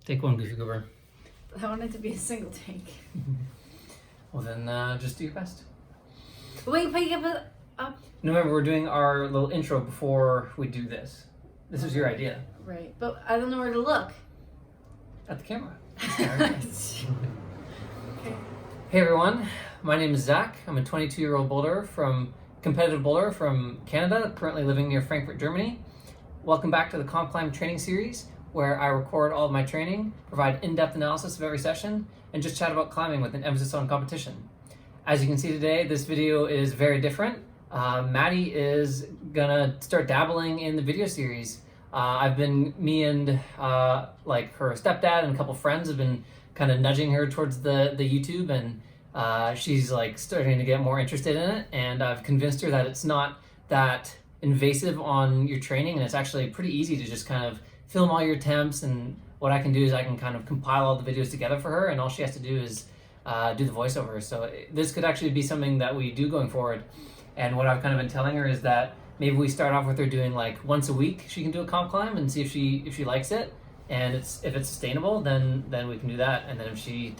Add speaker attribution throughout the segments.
Speaker 1: Take one, Goofy Goober.
Speaker 2: I want it to be a single take.
Speaker 1: Well then, just do your best.
Speaker 2: Wait, pick up.
Speaker 1: No, remember, we're doing our little intro before we do this. This was your idea.
Speaker 2: Right, but I don't know where to look.
Speaker 1: At the camera.
Speaker 2: Okay.
Speaker 1: Hey everyone, my name is Zach. I'm a 22-year-old competitive boulderer from Canada, currently living near Frankfurt, Germany. Welcome back to the COMPCLIMB training series, where I record all of my training, provide in-depth analysis of every session, and just chat about climbing with an emphasis on competition. As you can see today, this video is very different. Maddie is gonna start dabbling in the video series. Me and like her stepdad and a couple friends have been kind of nudging her towards the YouTube, and she's like starting to get more interested in it, and I've convinced her that it's not that invasive on your training, and it's actually pretty easy to just kind of film all your attempts. And what I can do is I can kind of compile all the videos together for her, and all she has to do is do the voiceover. So this could actually be something that we do going forward. And what I've kind of been telling her is that maybe we start off with her doing like once a week. She can do a comp climb and see if she likes it, and if it's sustainable, then we can do that. And then if she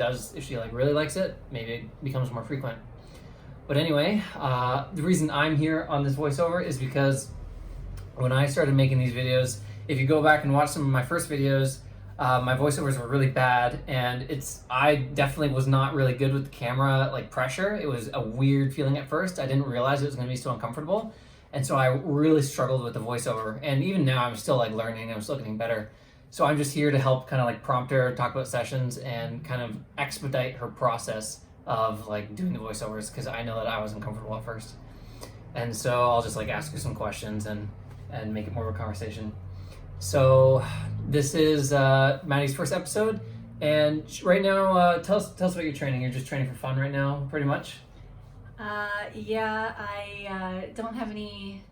Speaker 1: like really likes it, maybe it becomes more frequent. But anyway, the reason I'm here on this voiceover is because when I started making these videos, if you go back and watch some of my first videos, my voiceovers were really bad, and I definitely was not really good with the camera like pressure. It was a weird feeling at first. I didn't realize it was going to be so uncomfortable, and so I really struggled with the voiceover. And even now, I'm still like learning. I'm still getting better. So I'm just here to help kind of like prompt her, talk about sessions, and kind of expedite her process of like doing the voiceovers, because I know that I wasn't comfortable at first. And so I'll just like ask her some questions and make it more of a conversation. So this is Maddie's first episode, and right now, tell us about your training. You're just training for fun right now, pretty much?
Speaker 2: Yeah, I don't have any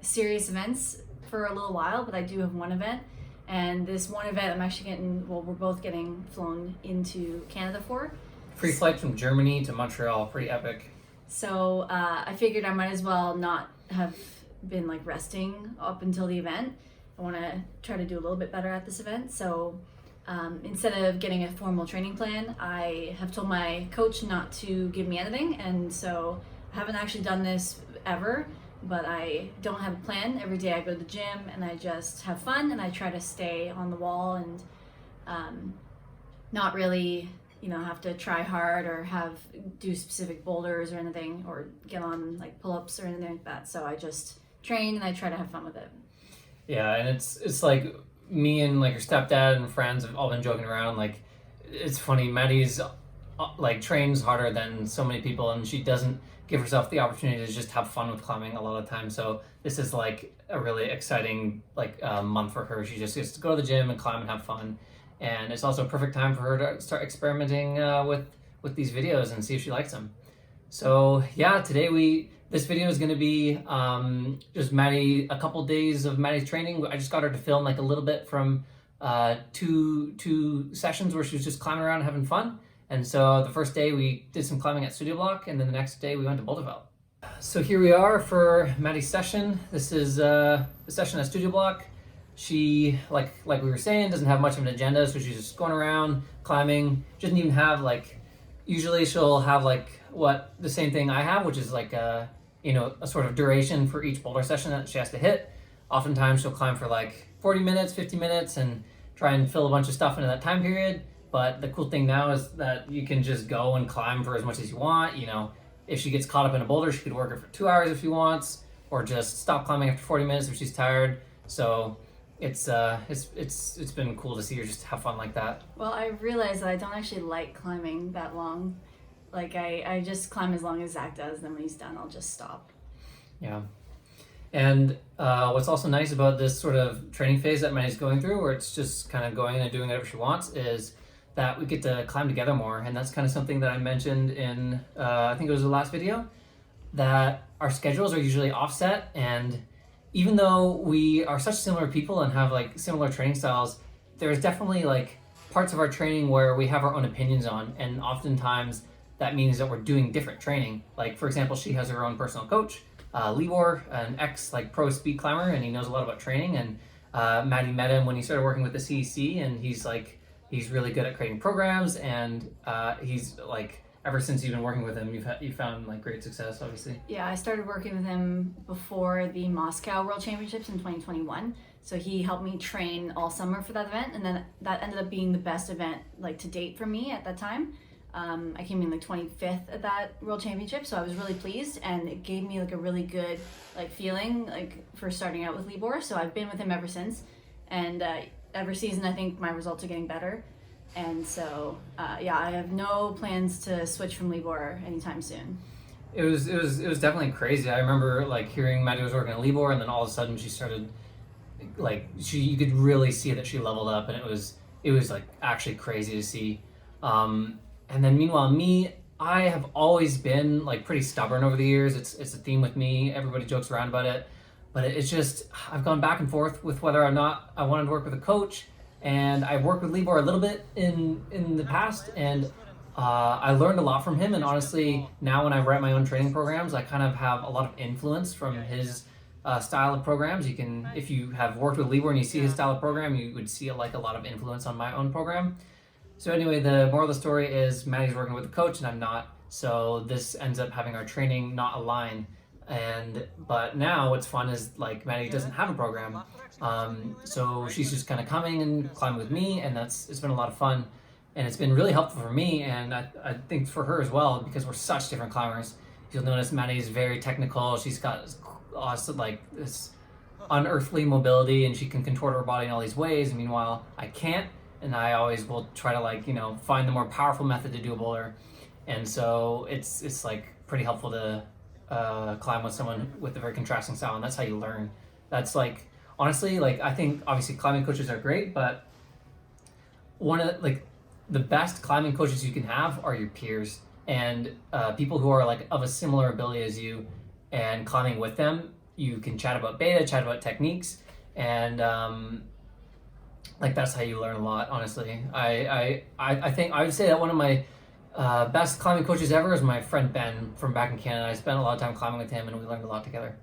Speaker 2: serious events for a little while, but I do have one event. And this one event I'm actually we're both getting flown into Canada for.
Speaker 1: Free flight from Germany to Montreal, pretty epic.
Speaker 2: So I figured I might as well not have been like resting up until the event. I want to try to do a little bit better at this event. So instead of getting a formal training plan, I have told my coach not to give me anything. And so I haven't actually done this ever, but I don't have a plan. Every day I go to the gym and I just have fun, and I try to stay on the wall and not really, have to try hard or do specific boulders or anything, or get on like pull-ups or anything like that. So I just train and I try to have fun with it.
Speaker 1: Yeah, and it's like me and like her stepdad and friends have all been joking around. Like, it's funny, Maddie's like trains harder than so many people, and she doesn't give herself the opportunity to just have fun with climbing a lot of the time. So this is like a really exciting month for her. She just gets to go to the gym and climb and have fun, and it's also a perfect time for her to start experimenting with these videos and see if she likes them. So yeah, today this video is going to be just Maddie, a couple days of Maddie's training. I just got her to film like a little bit from two sessions where she was just climbing around and having fun. And so the first day we did some climbing at Bloc, and then the next day we went to Boulderwelt. So here we are for Maddie's session. This is the session at Bloc. She, like we were saying, doesn't have much of an agenda, so she's just going around climbing. She doesn't even have usually she'll have the same thing I have, which is like a sort of duration for each boulder session that she has to hit. Oftentimes she'll climb for 40 minutes, 50 minutes, and try and fill a bunch of stuff into that time period. But the cool thing now is that you can just go and climb for as much as you want. If she gets caught up in a boulder, she could work it for 2 hours if she wants, or just stop climbing after 40 minutes if she's tired. So it's been cool to see her just have fun like that.
Speaker 2: Well, I realized that I don't actually like climbing that long. I just climb as long as Zach does, and then when he's done, I'll just stop.
Speaker 1: Yeah. And what's also nice about this sort of training phase that Maddie's going through, where it's just kind of going and doing whatever she wants, is that we get to climb together more. And that's kind of something that I mentioned in, I think it was the last video, that our schedules are usually offset. And even though we are such similar people and have similar training styles, there's definitely parts of our training where we have our own opinions on. And oftentimes that means that we're doing different training. For example, she has her own personal coach, Libor, an ex pro speed climber, and he knows a lot about training. And Maddie met him when he started working with the CEC, and he's really good at creating programs, and he's like, ever since you've been working with him, you've found like great success, obviously.
Speaker 2: Yeah, I started working with him before the Moscow World Championships in 2021. So he helped me train all summer for that event, and then that ended up being the best event like to date for me at that time. I came in like 25th at that World Championship, so I was really pleased, and it gave me like a really good like feeling like for starting out with Libor. So I've been with him ever since, and every season I think my results are getting better, and so yeah, I have no plans to switch from Libor anytime soon.
Speaker 1: It was definitely crazy. I remember like hearing Maddie was working at Libor, and then all of a sudden she started like you could really see that she leveled up, and it was like actually crazy to see. And then meanwhile, me, I have always been like pretty stubborn over the years. It's a theme with me. Everybody jokes around about it, but it's just I've gone back and forth with whether or not I wanted to work with a coach. And I worked with Libor a little bit in the past, and I learned a lot from him. And honestly, now when I write my own training programs, I kind of have a lot of influence from his style of programs. You can, if you have worked with Libor and you see his style of program, you would see like a lot of influence on my own program. So anyway, the moral of the story is Maddie's working with a coach and I'm not. So this ends up having our training not align. But now what's fun is like Maddie doesn't have a program. So she's just kind of coming and climbing with me, and it's been a lot of fun. And it's been really helpful for me, and I think for her as well, because we're such different climbers. You'll notice Maddie is very technical. She's got also like this unearthly mobility, and she can contort her body in all these ways. And meanwhile, I can't. And I always will try to like, find the more powerful method to do a boulder. And so it's like pretty helpful to climb with someone with a very contrasting style, and that's how you learn. That's like, honestly, like I think obviously climbing coaches are great, but one of like the best climbing coaches you can have are your peers and people who are like of a similar ability as you, and climbing with them, you can chat about beta, chat about techniques, and like that's how you learn a lot, honestly. I think I would say that one of my best climbing coaches ever is my friend Ben from back in Canada. I spent a lot of time climbing with him, and we learned a lot together.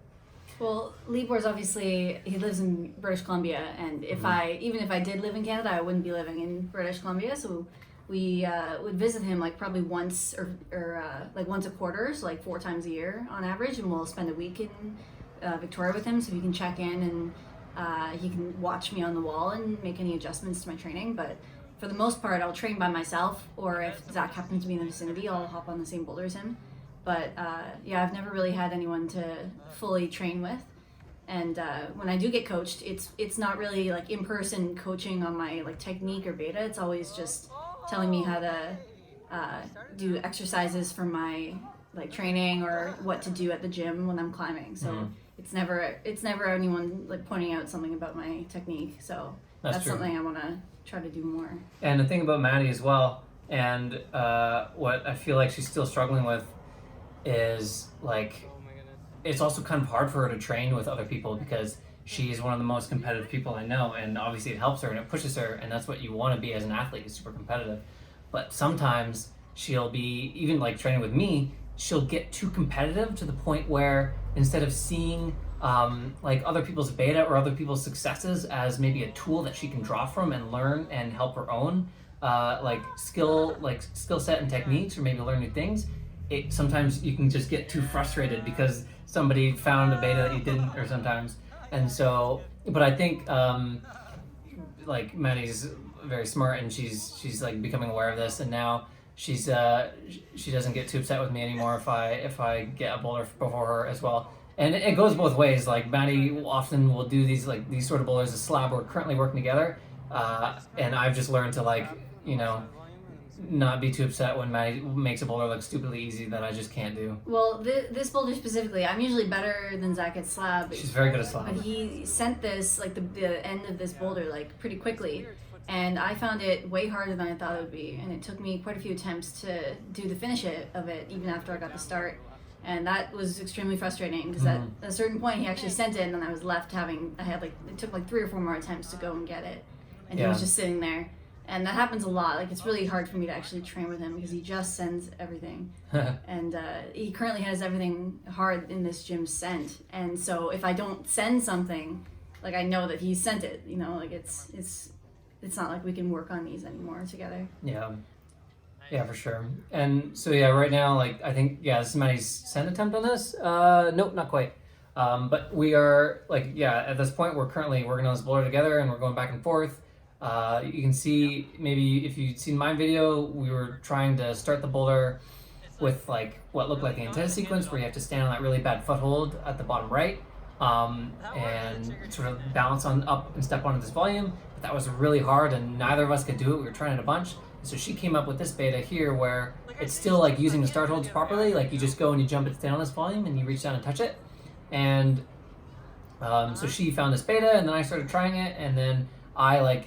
Speaker 2: Well, Libor's obviously, he lives in British Columbia, and even if I did live in Canada, I wouldn't be living in British Columbia, so we would visit him like probably once or like once a quarter, so like 4 times a year on average, and we'll spend a week in Victoria with him, so he can check in and he can watch me on the wall and make any adjustments to my training. But for the most part, I'll train by myself, or if Zach happens to be in the vicinity, I'll hop on the same boulder as him. But yeah, I've never really had anyone to fully train with. And when I do get coached, it's not really like in-person coaching on my like technique or beta. It's always just telling me how to do exercises for my like training, or what to do at the gym when I'm climbing. So it's never anyone like pointing out something about my technique. So that's something I want to try to do more.
Speaker 1: And the thing about Maddie as well, and what I feel like she's still struggling with, is like it's also kind of hard for her to train with other people, because she's one of the most competitive people I know, and obviously it helps her and it pushes her, and that's what you want to be as an athlete, is super competitive. But sometimes she'll be, even like training with me, she'll get too competitive to the point where instead of seeing like other people's beta or other people's successes as maybe a tool that she can draw from and learn and help her own like skill set and techniques, or maybe learn new things, sometimes you can just get too frustrated because somebody found a beta that you didn't, or sometimes. And so, but I think like Maddie's very smart, and she's like becoming aware of this, and now she doesn't get too upset with me anymore if I get a boulder before her as well. And it goes both ways. Like Maddie often will do these sort of boulders. A slab, we're currently working together, and I've just learned to like not be too upset when Maddie makes a boulder look stupidly easy that I just can't do.
Speaker 2: Well, this boulder specifically, I'm usually better than Zach at slab.
Speaker 1: She's very good at slab.
Speaker 2: But he sent this, like the end of this boulder, like pretty quickly. And I found it way harder than I thought it would be. And it took me quite a few attempts to do the finish of it, even after I got the start. And that was extremely frustrating, because at a certain point he actually sent it, and then I was left it took like 3 or 4 more attempts to go and get it. And he was just sitting there. And that happens a lot. Like, it's really hard for me to actually train with him, because he just sends everything. And he currently has everything hard in this gym sent. And so if I don't send something, like I know that he sent it, you know, like it's not like we can work on these anymore together.
Speaker 1: Yeah, for sure. And so yeah, right now, like I think this is Maddie's second attempt on this. Nope, not quite. But we are at this point we're currently working on this boulder together, and we're going back and forth. You can see, maybe if you've seen my video, we were trying to start the boulder with like what looked like the antenna sequence, where you have to stand on that really bad foothold at the bottom right, and sort of balance on up and step onto this volume. But that was really hard, and neither of us could do it. We were trying it a bunch. So she came up with this beta here where it's still like using the start holds properly. Like you just go and you jump it down on this volume and you reach down and touch it. And so she found this beta, and then I started trying it, and then I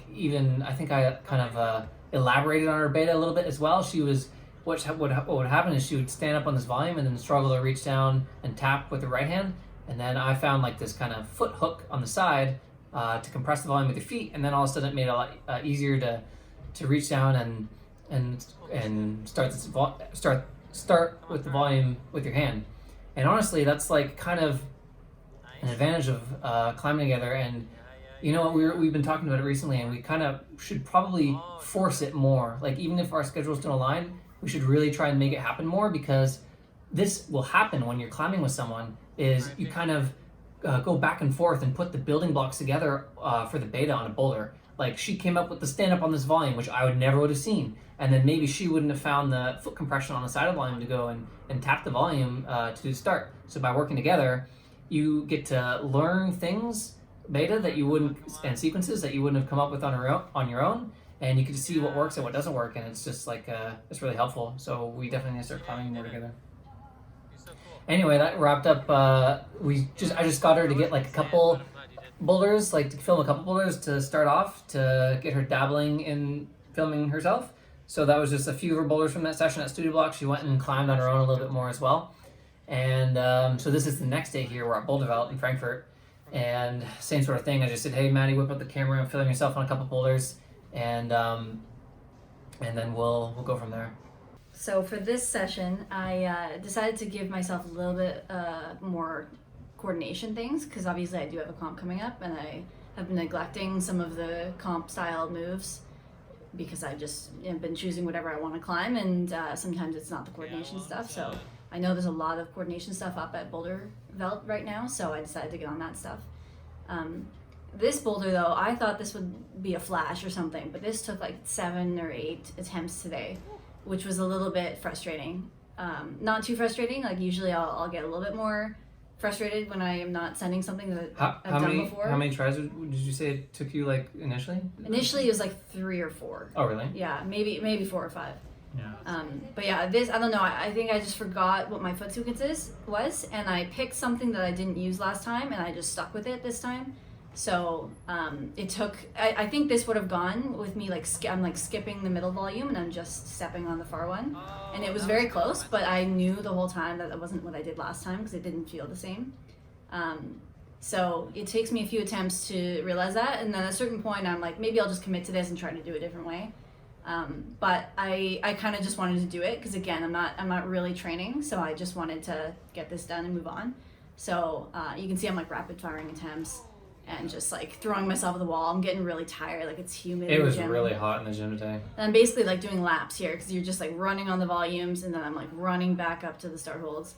Speaker 1: think I kind of elaborated on her beta a little bit as well. She was, what would happen is she would stand up on this volume and then struggle to reach down and tap with the right hand. And then I found like this kind of foot hook on the side to compress the volume with your feet, and then all of a sudden it made it a lot easier to reach down and start with the volume with your hand. And honestly, that's like kind of an advantage of climbing together. And you know what, we've been talking about it recently, and we kind of should probably force it more. Like even if our schedules don't align, we should really try and make it happen more, because this will happen when you're climbing with someone, is you kind of go back and forth and put the building blocks together for the beta on a boulder. Like she came up with the stand up on this volume, which I never would have seen. And then maybe she wouldn't have found the foot compression on the side of the volume to go and tap the volume to start. So by working together, you get to learn things, beta, that you wouldn't, and sequences that you wouldn't have come up with on your own. And you get to see what works and what doesn't work. And it's just like, it's really helpful. So we definitely need to start climbing more together. Anyway, that wrapped up. I just got her to get like a couple boulders, like to film a couple boulders to start off, to get her dabbling in filming herself. So that was just a few of her boulders from that session at Studio Bloc. She went and climbed on her own a little bit more as well. And so this is the next day here. We're at Boulderwelt in Frankfurt, and same sort of thing. I just said, hey Maddie, whip out the camera and film yourself on a couple boulders, and then we'll go from there.
Speaker 2: So for this session, I decided to give myself a little bit more coordination things, because obviously I do have a comp coming up, and I have been neglecting some of the comp style moves because I just been choosing whatever I want to climb, and sometimes it's not the coordination stuff. So I know there's a lot of coordination stuff up at Boulderwelt right now, so I decided to get on that stuff. This boulder though, I thought this would be a flash or something, but this took like 7 or 8 attempts today, which was a little bit frustrating. Not too frustrating, like usually I'll get a little bit more frustrated when I am not sending something that I've done before.
Speaker 1: How many tries did you say it took you, like, initially?
Speaker 2: Initially it was like 3 or 4.
Speaker 1: Oh, really?
Speaker 2: Yeah, maybe 4 or 5.
Speaker 1: Yeah.
Speaker 2: But yeah, this, I don't know, I think I just forgot what my foot sequence was, and I picked something that I didn't use last time, and I just stuck with it this time. So it took, I think this would have gone with me, like I'm like skipping the middle volume and I'm just stepping on the far one. And it was very close, but I knew the whole time that wasn't what I did last time, because it didn't feel the same. So it takes me a few attempts to realize that, and then at a certain point I'm like, maybe I'll just commit to this and try to do it a different way. But I kind of just wanted to do it because, again, I'm not really training, so I just wanted to get this done and move on. So you can see I'm like rapid firing attempts and just like throwing myself at the wall. I'm getting really tired, like it's humid.
Speaker 1: It was really hot in the gym today.
Speaker 2: And I'm basically like doing laps here because you're just like running on the volumes, and then I'm like running back up to the start holds.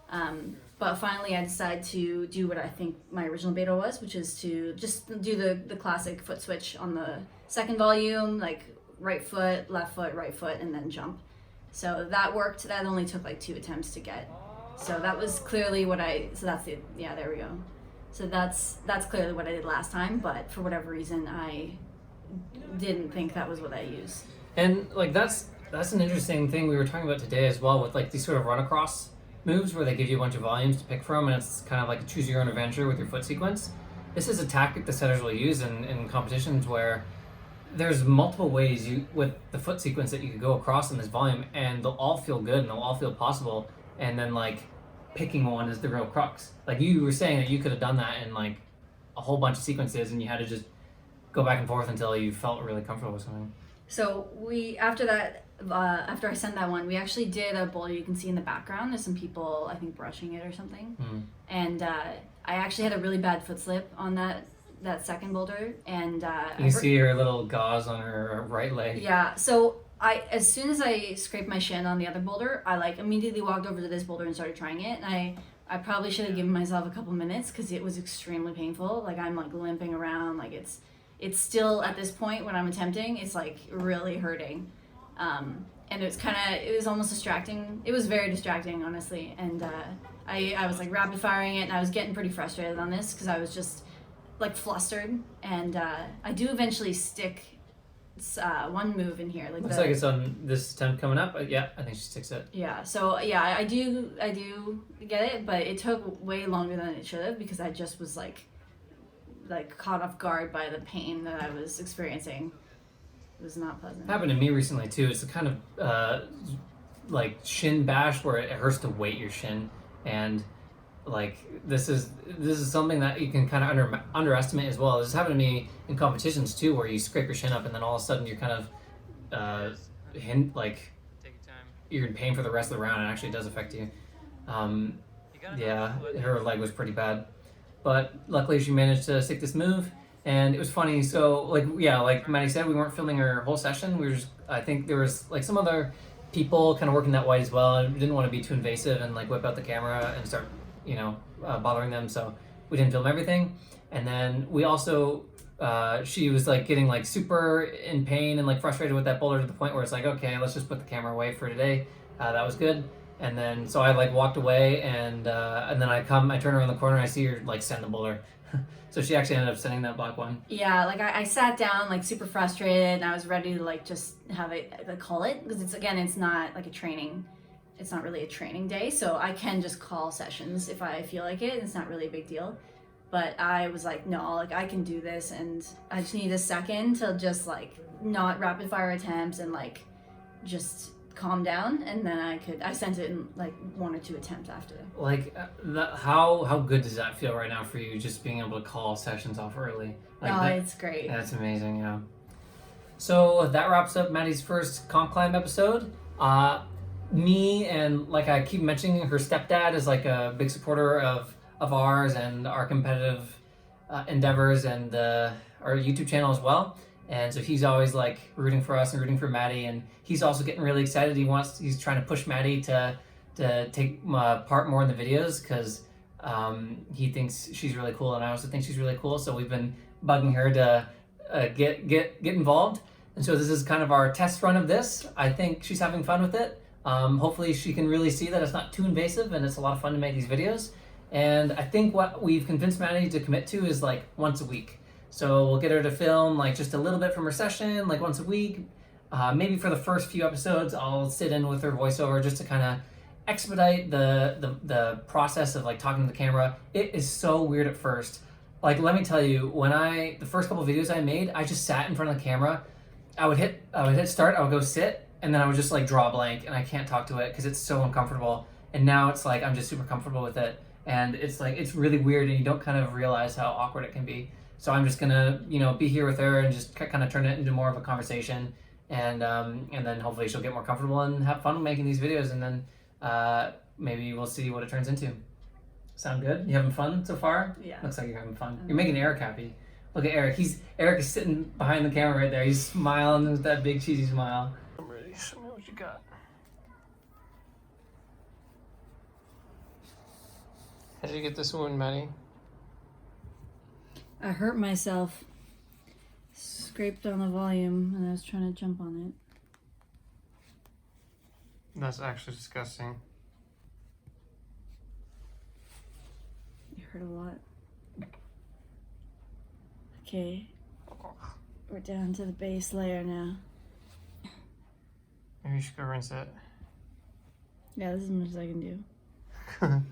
Speaker 2: But finally I decided to do what I think my original beta was, which is to just do the classic foot switch on the second volume, like right foot, left foot, right foot, and then jump. So that worked. That only took like 2 attempts to get. So that was clearly what there we go. So that's clearly what I did last time, but for whatever reason I didn't think that was what I used.
Speaker 1: And like that's an interesting thing we were talking about today as well, with like these sort of run across moves where they give you a bunch of volumes to pick from, and it's kind of like a choose your own adventure with your foot sequence. This is a tactic the setters will use in competitions where there's multiple ways with the foot sequence that you could go across in this volume, and they'll all feel good and they'll all feel possible, and then like picking one is the real crux. Like you were saying that you could have done that in like a whole bunch of sequences, and you had to just go back and forth until you felt really comfortable with something. So
Speaker 2: after I sent that one, we actually did a boulder. You can see in the background there's some people, I think, brushing it or something. And I actually had a really bad foot slip on that that second boulder, and
Speaker 1: You can see her little gauze on her right leg.
Speaker 2: Yeah, so as soon as I scraped my shin on the other boulder, I like immediately walked over to this boulder and started trying it. And I probably should have given myself a couple minutes because it was extremely painful. Like I'm like limping around, like it's still at this point when I'm attempting, it's like really hurting. And it was almost distracting. It was very distracting, honestly. And I was like rapid firing it, and I was getting pretty frustrated on this because I was just like flustered. And I do eventually stick one move in here.
Speaker 1: Looks like it's on this attempt coming up. Yeah, I think she sticks it.
Speaker 2: Yeah, so yeah, I do get it, but it took way longer than it should have because I just was like caught off guard by the pain that I was experiencing. It was not pleasant.
Speaker 1: It happened to me recently too. It's a kind of like shin bash where it hurts to weight your shin, and like this is something that you can kind of underestimate as well. This happened to me in competitions too, where you scrape your shin up and then all of a sudden you're kind of like you're in pain for the rest of the round, and it actually does affect you. Yeah, her leg was pretty bad, but luckily she managed to stick this move. And it was funny, so like Maddie said, we weren't filming her whole session. We were just, I think there was like some other people kind of working that white as well, and we didn't want to be too invasive and like whip out the camera and start, bothering them. So we didn't film everything. And then we also, she was like getting like super in pain and like frustrated with that boulder to the point where it's like, okay, let's just put the camera away for today. That was good. And then so I like walked away, and then I turn around the corner and I see her like send the boulder. So she actually ended up sending that black one.
Speaker 2: Yeah, like I sat down like super frustrated, and I was ready to like just have it call it, because it's not like a training. It's not really a training day, so I can just call sessions if I feel like it. It's not really a big deal. But I was like, no, like I can do this, and I just need a second to just like not rapid fire attempts and like just calm down, and then I sent it in like 1 or 2 attempts after.
Speaker 1: Like how good does that feel right now for you, just being able to call sessions off early? Like
Speaker 2: it's great.
Speaker 1: That's amazing. Yeah. So that wraps up Maddie's first COMPCLIMB episode. Me and like I keep mentioning, her stepdad is like a big supporter of ours and our competitive endeavors and our YouTube channel as well. And so he's always like rooting for us and rooting for Maddie, and he's also getting really excited. He's trying to push Maddie to take part more in the videos because he thinks she's really cool, and I also think she's really cool. So we've been bugging her to get involved, and so this is kind of our test run of this. I think she's having fun with it. Hopefully she can really see that it's not too invasive and it's a lot of fun to make these videos. And I think what we've convinced Maddie to commit to is like once a week. So we'll get her to film like just a little bit from her session, like once a week. Maybe for the first few episodes, I'll sit in with her voiceover just to kind of expedite the process of like talking to the camera. It is so weird at first. Like, let me tell you, the first couple videos I made, I just sat in front of the camera. I would hit start, I would go sit, and then I would just like draw blank, and I can't talk to it because it's so uncomfortable. And now it's like I'm just super comfortable with it, and it's like it's really weird, and you don't kind of realize how awkward it can be. So I'm just gonna, be here with her and just kind of turn it into more of a conversation, and then hopefully she'll get more comfortable and have fun making these videos, and then maybe we'll see what it turns into. Sound good? You having fun so far?
Speaker 2: Yeah.
Speaker 1: Looks like you're having fun. You're making Eric happy. Look at Eric. Eric is sitting behind the camera right there. He's smiling with that big cheesy smile. I'm ready. Show me what you got. How did you get this wound, Maddie?
Speaker 2: I hurt myself. Scraped on the volume and I was trying to jump on it.
Speaker 1: That's actually disgusting.
Speaker 2: It hurt a lot. Okay. We're down to the base layer now.
Speaker 1: Maybe you should go rinse it.
Speaker 2: Yeah, this is as much as I can do.